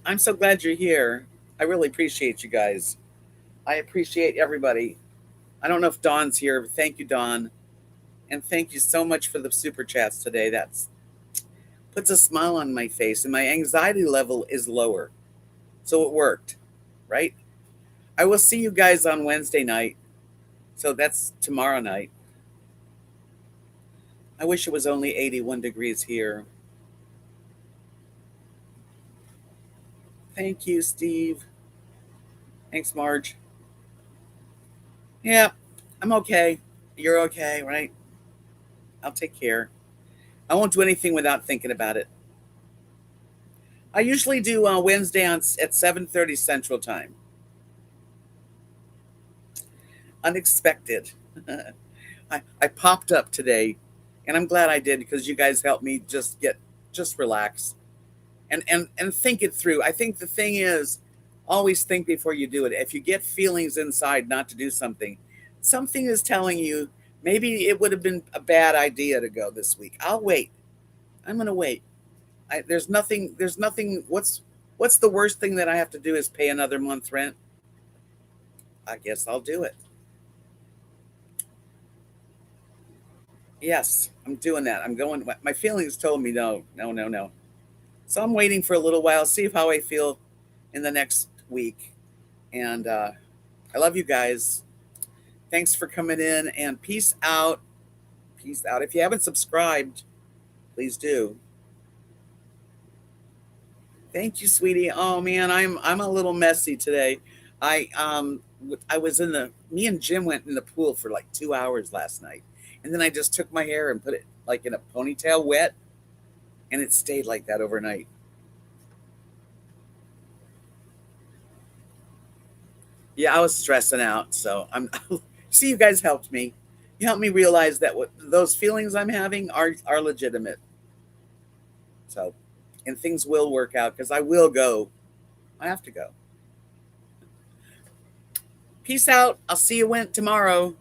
I'm so glad you're here. I really appreciate you guys. I appreciate everybody. I don't know if Dawn's here, but thank you, Dawn. And thank you so much for the super chats today. That's puts a smile on my face, and my anxiety level is lower. So it worked, right? I will see you guys on Wednesday night. So that's tomorrow night. I wish it was only 81 degrees here. Thank you, Steve. Thanks, Marge. Yeah, I'm okay. You're okay, right? I'll take care. I won't do anything without thinking about it. I usually do Wednesday at 7:30 Central Time. Unexpected. I popped up today, and I'm glad I did because you guys helped me just relax and think it through. I think the thing is, always think before you do it. If you get feelings inside not to do something, something is telling you maybe it would have been a bad idea to go this week. I'll wait. I'm gonna wait. There's nothing. There's nothing. What's the worst thing that I have to do is pay another month's rent? I guess I'll do it. Yes, I'm doing that. I'm going. My feelings told me no, no, no, no. So I'm waiting for a little while, see how I feel in the next week. And I love you guys. Thanks for coming in, and peace out. Peace out. If you haven't subscribed, please do. Thank you, sweetie. Oh man, I'm a little messy today. I was in the me and Jim went in the pool for like 2 hours last night, and then I just took my hair and put it like in a ponytail wet, and it stayed like that overnight. Yeah, I was stressing out, so I'm. See, you guys helped me. You helped me realize that what those feelings I'm having are legitimate. So, and things will work out because I will go. I have to go. Peace out. I'll see you tomorrow.